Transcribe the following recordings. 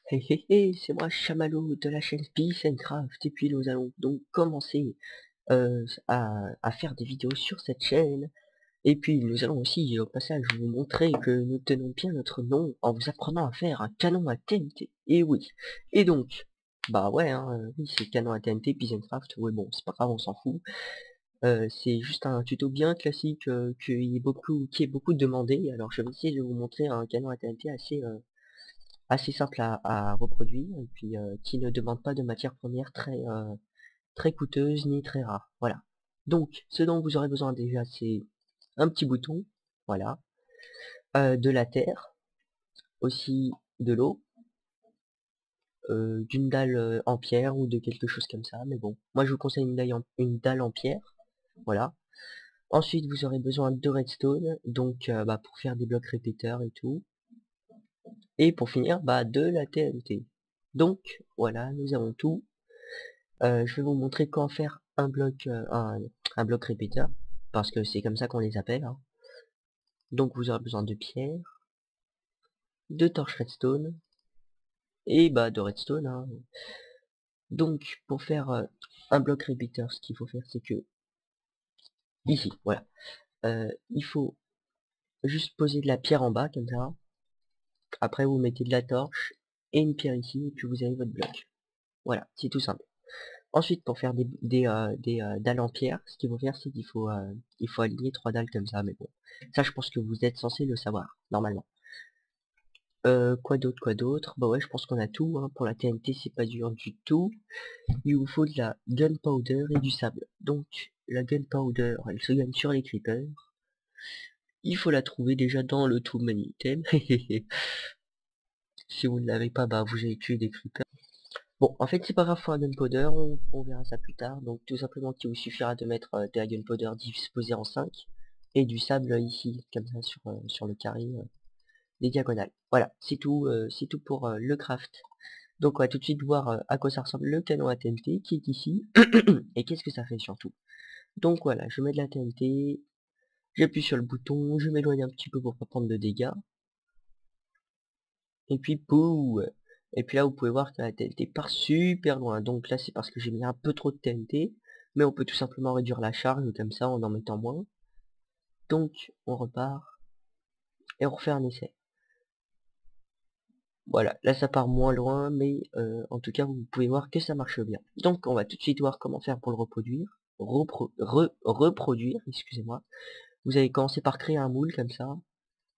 Hey hey hey, c'est moi Chamallow de la chaîne Peace and Craft et puis nous allons donc commencer à faire des vidéos sur cette chaîne et puis nous allons aussi au passage vous montrer que nous tenons bien notre nom en vous apprenant à faire un canon à TNT. Et oui, et donc, bah ouais, hein, oui c'est canon à TNT, Peace and Craft, ouais bon c'est pas grave on s'en fout. C'est juste un tuto bien classique qui est beaucoup demandé, alors je vais essayer de vous montrer un canon à TNT assez simple à reproduire et puis qui ne demande pas de matière première très coûteuse ni très rare. Voilà. Donc, ce dont vous aurez besoin déjà, c'est un petit bouton, voilà, de la terre, aussi de l'eau, d'une dalle en pierre ou de quelque chose comme ça, mais bon, moi je vous conseille une dalle en pierre, voilà. Ensuite, vous aurez besoin de redstone, donc bah, pour faire des blocs répéteurs et tout. Et pour finir, bah, de la TNT. Donc, voilà, nous avons tout. Je vais vous montrer comment faire un bloc répéteur, parce que c'est comme ça qu'on les appelle, hein. Donc vous aurez besoin de pierre, de torches redstone, et bah de redstone, hein. Donc pour faire un bloc répéteur, ce qu'il faut faire c'est que, ici, voilà, il faut juste poser de la pierre en bas, comme ça, après vous mettez de la torche, et une pierre ici, et puis vous avez votre bloc. Voilà, c'est tout simple. Ensuite, pour faire des dalles en pierre, ce qu'il faut faire, c'est il faut aligner 3 dalles comme ça, mais bon. Ça, je pense que vous êtes censé le savoir, normalement. Quoi d'autre? Bah ouais, je pense qu'on a tout, hein. Pour la TNT, c'est pas dur du tout. Il vous faut de la gunpowder et du sable. Donc, la gunpowder, elle se gagne sur les creepers. Il faut la trouver déjà dans le Too Many Item. Si vous ne l'avez pas, bah vous avez tué des creepers. Bon, en fait, c'est pas grave pour la gunpowder, on verra ça plus tard. Donc, tout simplement, qu'il vous suffira de mettre de la gunpowder disposée en 5 et du sable ici, comme ça, sur le carré des diagonales. Voilà, c'est tout pour le craft. Donc, on va tout de suite voir à quoi ça ressemble le canon à TNT qui est ici et qu'est-ce que ça fait surtout. Donc, voilà, je mets de la TNT, j'appuie sur le bouton, je m'éloigne un petit peu pour pas prendre de dégâts. Et puis, pouh! Et puis là, vous pouvez voir que la TNT part super loin. Donc là, c'est parce que j'ai mis un peu trop de TNT. Mais on peut tout simplement réduire la charge comme ça en mettant moins. Donc, on repart et on refait un essai. Voilà, là ça part moins loin, mais en tout cas, vous pouvez voir que ça marche bien. Donc, on va tout de suite voir comment faire pour le reproduire. Reproduire, excusez-moi. Vous allez commencer par créer un moule comme ça.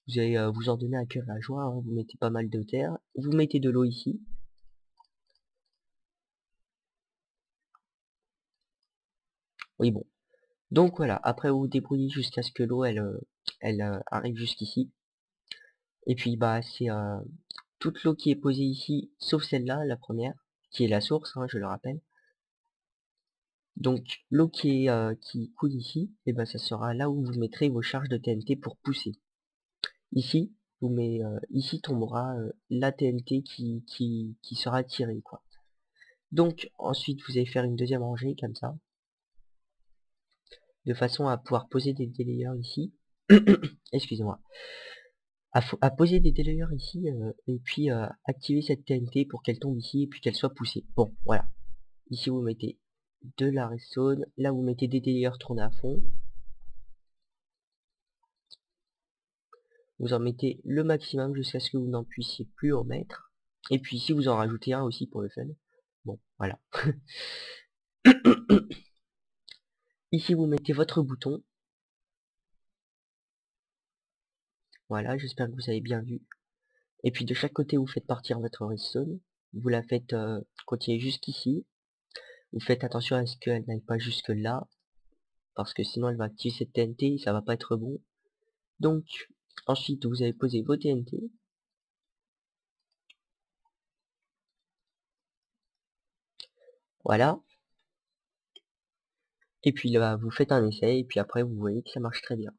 Vous allez vous en donner à cœur et à joie, hein. Vous mettez pas mal de terre. Vous mettez de l'eau ici. Oui, bon. Donc voilà, après vous vous débrouillez jusqu'à ce que l'eau elle arrive jusqu'ici. Et puis bah c'est toute l'eau qui est posée ici, sauf celle-là, la première, qui est la source, hein, je le rappelle. Donc l'eau qui coule ici, et ben ça sera là où vous mettrez vos charges de TNT pour pousser. Ici, ici tombera la TNT qui sera tirée, quoi. Donc ensuite vous allez faire une deuxième rangée comme ça, de façon à pouvoir poser des délayeurs ici. Excusez-moi. À poser des délayeurs ici et puis activer cette TNT pour qu'elle tombe ici et puis qu'elle soit poussée. Bon, voilà. Ici vous mettez de la redstone, là vous mettez des délayeurs tournés à fond. Vous en mettez le maximum jusqu'à ce que vous n'en puissiez plus en mettre. Et puis ici vous en rajoutez un aussi pour le fun. Bon, voilà. Ici vous mettez votre bouton. Voilà, j'espère que vous avez bien vu. Et puis de chaque côté vous faites partir votre redstone. Vous la faites continuer jusqu'ici. Vous faites attention à ce qu'elle n'aille pas jusque là, parce que sinon elle va activer cette TNT et ça va pas être bon. Donc, ensuite vous allez poser vos TNT. Voilà. Et puis là, vous faites un essai et puis après vous voyez que ça marche très bien.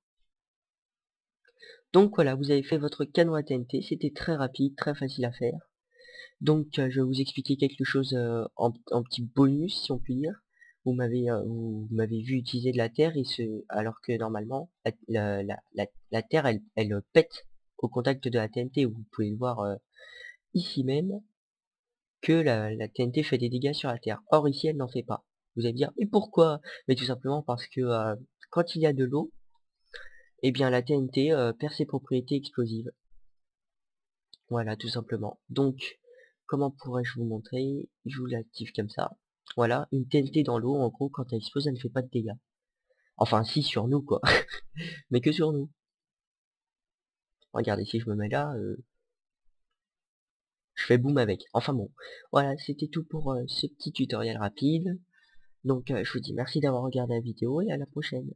Donc voilà, vous avez fait votre canon à TNT, c'était très rapide, très facile à faire. Donc je vais vous expliquer quelque chose en petit bonus si on peut dire. Vous m'avez vu utiliser de la terre alors que normalement la terre elle pète au contact de la TNT. Vous pouvez le voir ici même. que la TNT fait des dégâts sur la Terre. Or ici, elle n'en fait pas. Vous allez me dire, mais pourquoi? Mais tout simplement parce que quand il y a de l'eau, eh bien la TNT perd ses propriétés explosives. Voilà, tout simplement. Donc, comment pourrais-je vous montrer? Je vous l'active comme ça. Voilà, une TNT dans l'eau, en gros, quand elle explose, elle ne fait pas de dégâts. Enfin, si, sur nous, quoi. Mais que sur nous. Regardez, si je me mets là, je fais boum avec. Enfin bon, voilà, c'était tout pour ce petit tutoriel rapide. Donc, je vous dis merci d'avoir regardé la vidéo et à la prochaine.